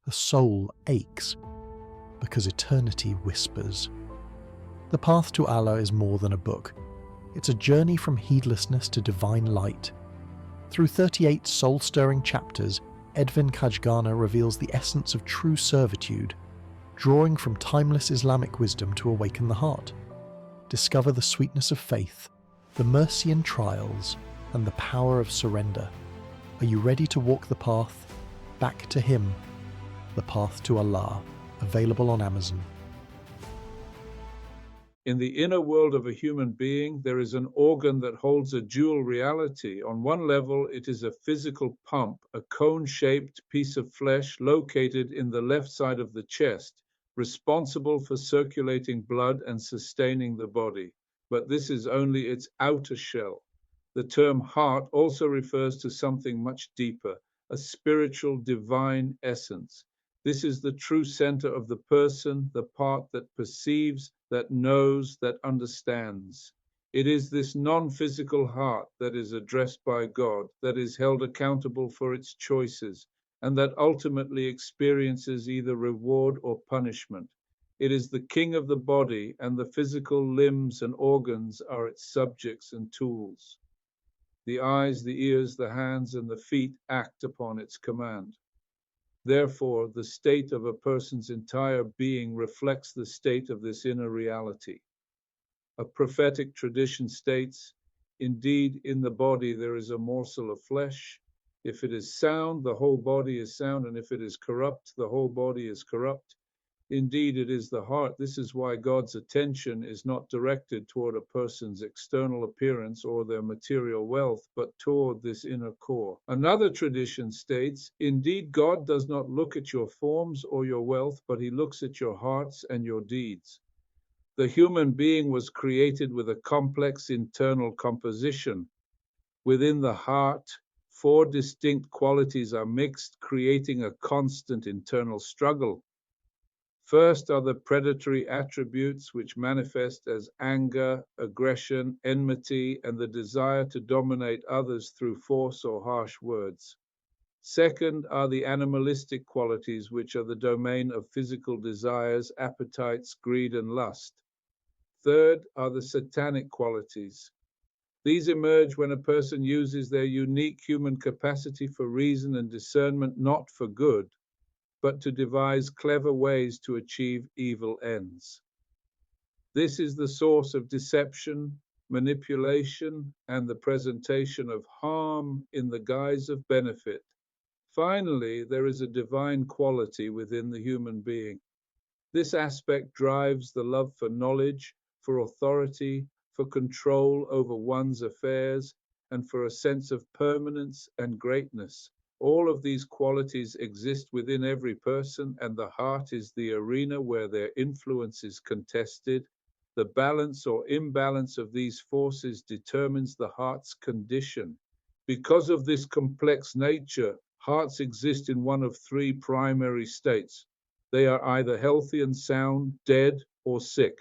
the soul aches, because eternity whispers. The Path to Allah is more than a book. It's a journey from heedlessness to divine light. Through 38 soul-stirring chapters, Edvin Kajgana reveals the essence of true servitude, drawing from timeless Islamic wisdom to awaken the heart. Discover the sweetness of faith, the mercy in trials, and the power of surrender. Are you ready to walk the path back to Him? The Path to Allah, available on Amazon. In the inner world of a human being, there is an organ that holds a dual reality. On one level, it is a physical pump, a cone-shaped piece of flesh located in the left side of the chest, responsible for circulating blood and sustaining the body. But this is only its outer shell. The term heart also refers to something much deeper, a spiritual divine essence. This is the true center of the person, the part that perceives, that knows, that understands. It is this non-physical heart that is addressed by God, that is held accountable for its choices, and that ultimately experiences either reward or punishment. It is the king of the body, and the physical limbs and organs are its subjects and tools. The eyes, the ears, the hands, and the feet act upon its command. Therefore, the state of a person's entire being reflects the state of this inner reality. A prophetic tradition states, "Indeed, in the body there is a morsel of flesh. If it is sound, the whole body is sound, and if it is corrupt, the whole body is corrupt. Indeed, it is the heart. This is why God's attention is not directed toward a person's external appearance or their material wealth, but toward this inner core." Another tradition states, "Indeed, God does not look at your forms or your wealth, but He looks at your hearts and your deeds." The human being was created with a complex internal composition. Within the heart, 4 distinct qualities are mixed, creating a constant internal struggle. First are the predatory attributes, which manifest as anger, aggression, enmity, and the desire to dominate others through force or harsh words. Second are the animalistic qualities, which are the domain of physical desires, appetites, greed, and lust. Third are the satanic qualities. These emerge when a person uses their unique human capacity for reason and discernment not for good, but to devise clever ways to achieve evil ends. This is the source of deception, manipulation, and the presentation of harm in the guise of benefit. Finally, there is a divine quality within the human being. This aspect drives the love for knowledge, for authority, for control over one's affairs, and for a sense of permanence and greatness. All of these qualities exist within every person, and the heart is the arena where their influence is contested. The balance or imbalance of these forces determines the heart's condition. Because of this complex nature, hearts exist in one of 3 primary states. They are either healthy and sound, dead, or sick.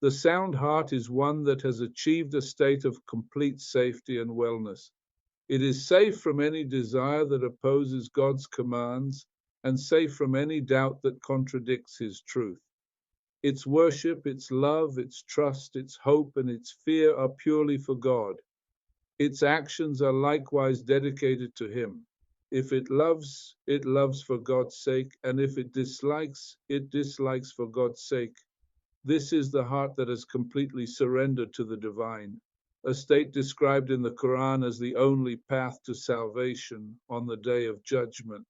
The sound heart is one that has achieved a state of complete safety and wellness. It is safe from any desire that opposes God's commands and safe from any doubt that contradicts His truth. Its worship, its love, its trust, its hope, and its fear are purely for God. Its actions are likewise dedicated to Him. If it loves for God's sake, and if it dislikes for God's sake. This is the heart that has completely surrendered to the divine, a state described in the Quran as the only path to salvation on the day of judgment,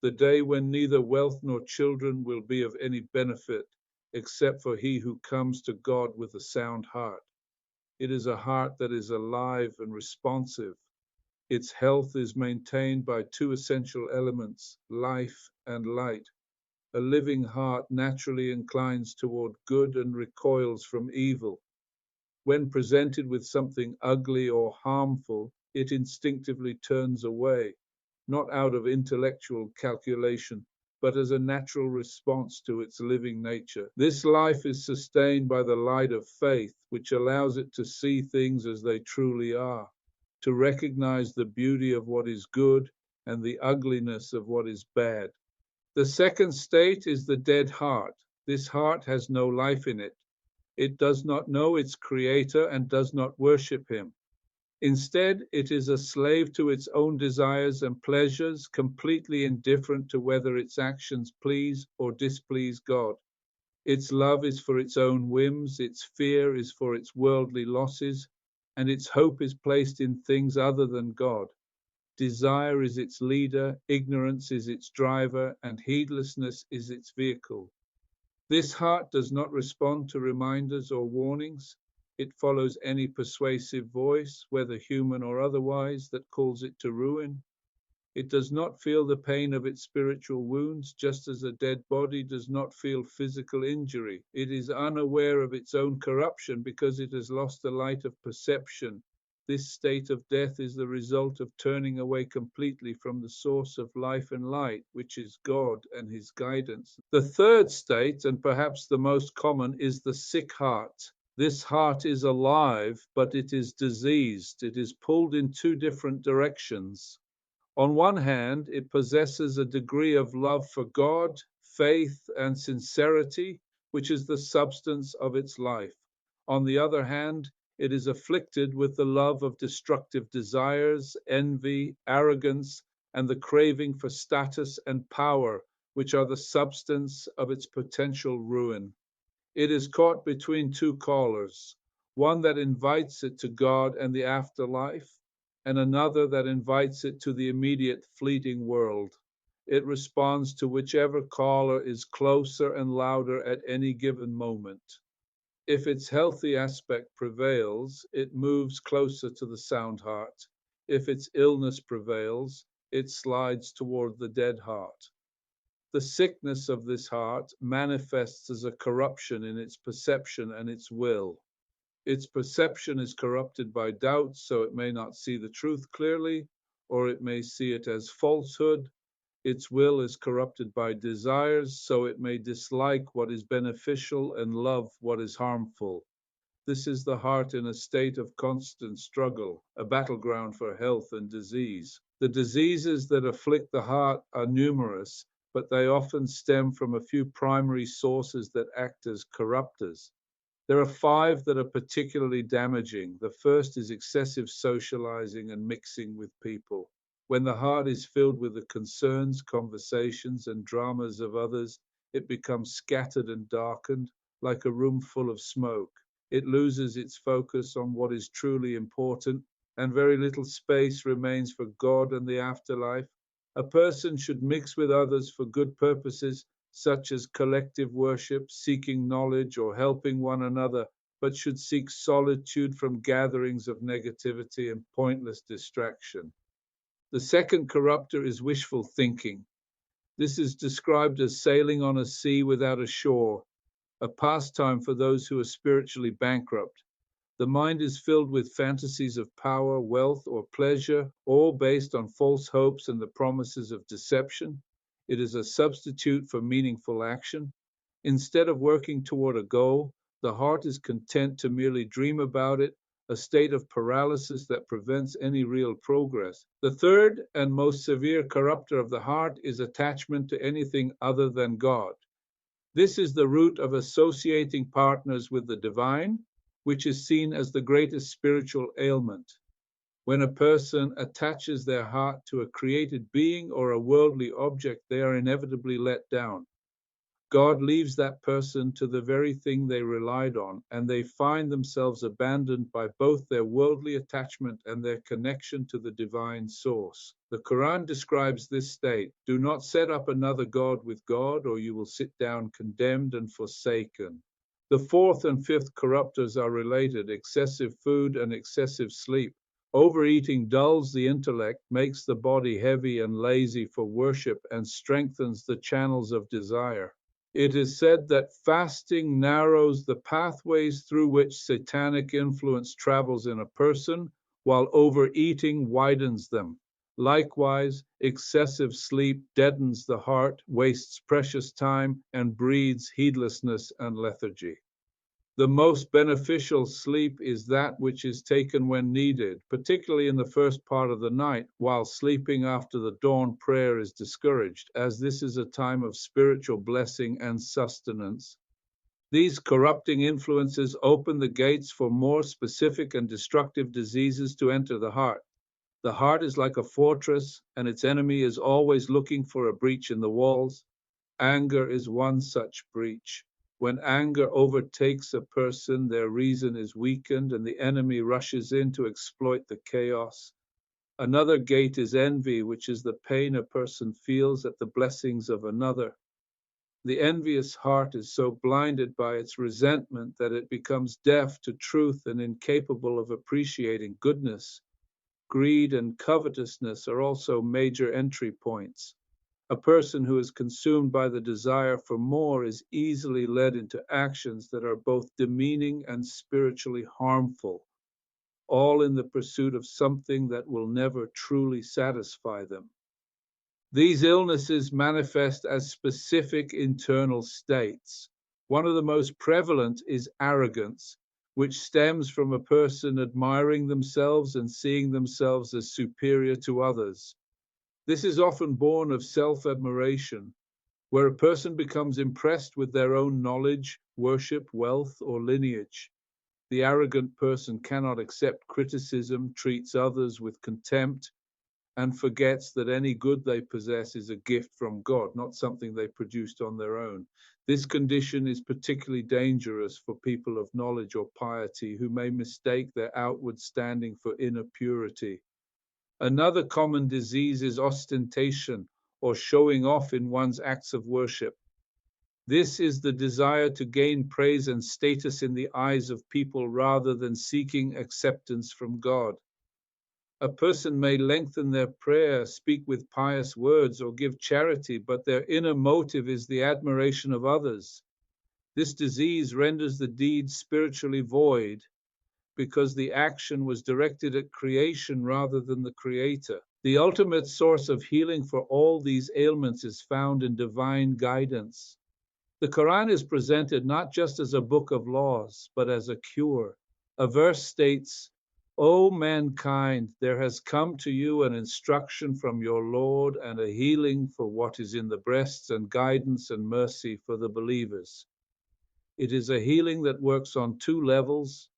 the day when neither wealth nor children will be of any benefit except for he who comes to God with a sound heart. It is a heart that is alive and responsive. Its health is maintained by 2 essential elements, life and light. A living heart naturally inclines toward good and recoils from evil. When presented with something ugly or harmful, it instinctively turns away, not out of intellectual calculation, but as a natural response to its living nature. This life is sustained by the light of faith, which allows it to see things as they truly are, to recognize the beauty of what is good and the ugliness of what is bad. The second state is the dead heart. This heart has no life in it. It does not know its creator and does not worship him. Instead, it is a slave to its own desires and pleasures, completely indifferent to whether its actions please or displease God. Its love is for its own whims, its fear is for its worldly losses, and its hope is placed in things other than God. Desire is its leader, ignorance is its driver, and heedlessness is its vehicle. This heart does not respond to reminders or warnings. It follows any persuasive voice, whether human or otherwise, that calls it to ruin. It does not feel the pain of its spiritual wounds, just as a dead body does not feel physical injury. It is unaware of its own corruption because it has lost the light of perception. This state of death is the result of turning away completely from the source of life and light, which is God and his guidance. The third state, and perhaps the most common, is the sick heart. This heart is alive, but it is diseased. It is pulled in two different directions. On one hand, it possesses a degree of love for God, faith, and sincerity, which is the substance of its life. On the other hand, it is afflicted with the love of destructive desires, envy, arrogance, and the craving for status and power, which are the substance of its potential ruin. It is caught between two callers, one that invites it to God and the afterlife, and another that invites it to the immediate fleeting world. It responds to whichever caller is closer and louder at any given moment. If its healthy aspect prevails, it moves closer to the sound heart. If its illness prevails, it slides toward the dead heart. The sickness of this heart manifests as a corruption in its perception and its will. Its perception is corrupted by doubts, so it may not see the truth clearly, or it may see it as falsehood. Its will is corrupted by desires, so it may dislike what is beneficial and love what is harmful. This is the heart in a state of constant struggle, a battleground for health and disease. The diseases that afflict the heart are numerous, but they often stem from a few primary sources that act as corruptors. There are 5 that are particularly damaging. The first is excessive socializing and mixing with people. When the heart is filled with the concerns, conversations, and dramas of others, it becomes scattered and darkened, like a room full of smoke. It loses its focus on what is truly important, and very little space remains for God and the afterlife. A person should mix with others for good purposes, such as collective worship, seeking knowledge, or helping one another, but should seek solitude from gatherings of negativity and pointless distraction. The second corrupter is wishful thinking. This is described as sailing on a sea without a shore, a pastime for those who are spiritually bankrupt. The mind is filled with fantasies of power, wealth, or pleasure, all based on false hopes and the promises of deception. It is a substitute for meaningful action. Instead of working toward a goal, the heart is content to merely dream about it, a state of paralysis that prevents any real progress. The third and most severe corrupter of the heart is attachment to anything other than God. This is the root of associating partners with the divine, which is seen as the greatest spiritual ailment. When a person attaches their heart to a created being or a worldly object, they are inevitably let down. God leaves that person to the very thing they relied on, and they find themselves abandoned by both their worldly attachment and their connection to the divine source. The Quran describes this state: do not set up another God with God, or you will sit down condemned and forsaken. The fourth and fifth corruptors are related: excessive food and excessive sleep. Overeating dulls the intellect, makes the body heavy and lazy for worship, and strengthens the channels of desire. It is said that fasting narrows the pathways through which satanic influence travels in a person, while overeating widens them. Likewise, excessive sleep deadens the heart, wastes precious time, and breeds heedlessness and lethargy. The most beneficial sleep is that which is taken when needed, particularly in the first part of the night, while sleeping after the dawn prayer is discouraged, as this is a time of spiritual blessing and sustenance. These corrupting influences open the gates for more specific and destructive diseases to enter the heart. The heart is like a fortress, and its enemy is always looking for a breach in the walls. Anger is one such breach. When anger overtakes a person, their reason is weakened and the enemy rushes in to exploit the chaos. Another gate is envy, which is the pain a person feels at the blessings of another. The envious heart is so blinded by its resentment that it becomes deaf to truth and incapable of appreciating goodness. Greed and covetousness are also major entry points. A person who is consumed by the desire for more is easily led into actions that are both demeaning and spiritually harmful, all in the pursuit of something that will never truly satisfy them. These illnesses manifest as specific internal states. One of the most prevalent is arrogance, which stems from a person admiring themselves and seeing themselves as superior to others. This is often born of self-admiration, where a person becomes impressed with their own knowledge, worship, wealth, or lineage. The arrogant person cannot accept criticism, treats others with contempt, and forgets that any good they possess is a gift from God, not something they produced on their own. This condition is particularly dangerous for people of knowledge or piety who may mistake their outward standing for inner purity. Another common disease is ostentation, or showing off in one's acts of worship. This is the desire to gain praise and status in the eyes of people rather than seeking acceptance from God. A person may lengthen their prayer, speak with pious words, or give charity, but their inner motive is the admiration of others. This disease renders the deed spiritually void, because the action was directed at creation rather than the creator. The ultimate source of healing for all these ailments is found in divine guidance. The Quran is presented not just as a book of laws, but as a cure. A verse states, "O mankind, there has come to you an instruction from your Lord and a healing for what is in the breasts and guidance and mercy for the believers." It is a healing that works on two levels.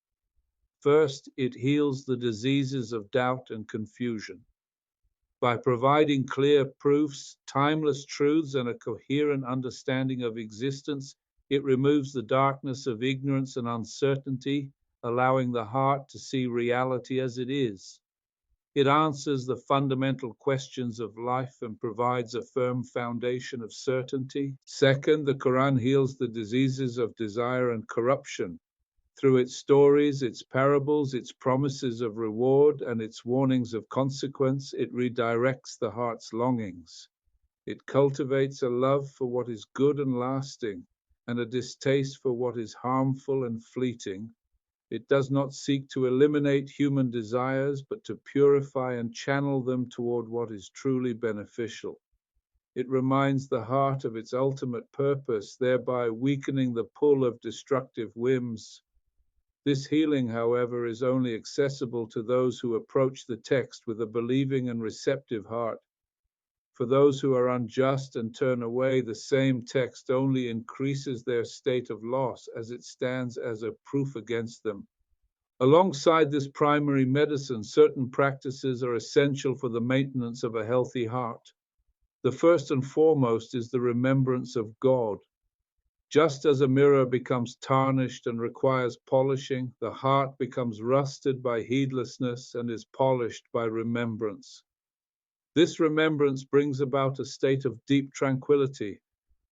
First, it heals the diseases of doubt and confusion. By providing clear proofs, timeless truths, and a coherent understanding of existence, it removes the darkness of ignorance and uncertainty, allowing the heart to see reality as it is. It answers the fundamental questions of life and provides a firm foundation of certainty. Second, the Quran heals the diseases of desire and corruption. Through its stories, its parables, its promises of reward, and its warnings of consequence, it redirects the heart's longings. It cultivates a love for what is good and lasting, and a distaste for what is harmful and fleeting. It does not seek to eliminate human desires, but to purify and channel them toward what is truly beneficial. It reminds the heart of its ultimate purpose, thereby weakening the pull of destructive whims. This healing, however, is only accessible to those who approach the text with a believing and receptive heart. For those who are unjust and turn away, the same text only increases their state of loss as it stands as a proof against them. Alongside this primary medicine, certain practices are essential for the maintenance of a healthy heart. The first and foremost is the remembrance of God. Just as a mirror becomes tarnished and requires polishing, the heart becomes rusted by heedlessness and is polished by remembrance. This remembrance brings about a state of deep tranquility.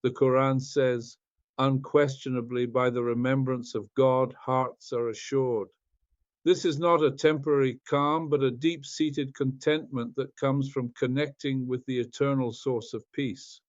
The Quran says, "Unquestionably, by the remembrance of God, hearts are assured." This is not a temporary calm, but a deep-seated contentment that comes from connecting with the eternal source of peace.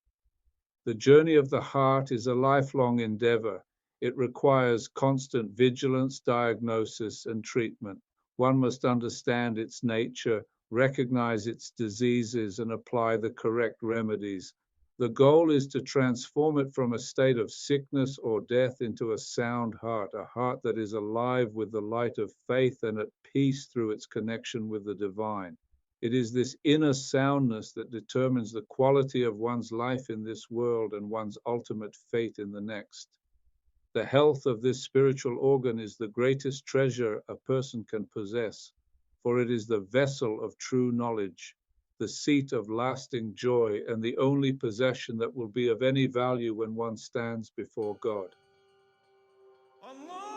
The journey of the heart is a lifelong endeavor. It requires constant vigilance, diagnosis, and treatment. One must understand its nature, recognize its diseases, and apply the correct remedies. The goal is to transform it from a state of sickness or death into a sound heart, a heart that is alive with the light of faith and at peace through its connection with the divine. It is this inner soundness that determines the quality of one's life in this world and one's ultimate fate in the next. The health of this spiritual organ is the greatest treasure a person can possess, for it is the vessel of true knowledge, the seat of lasting joy, and the only possession that will be of any value when one stands before God. Allah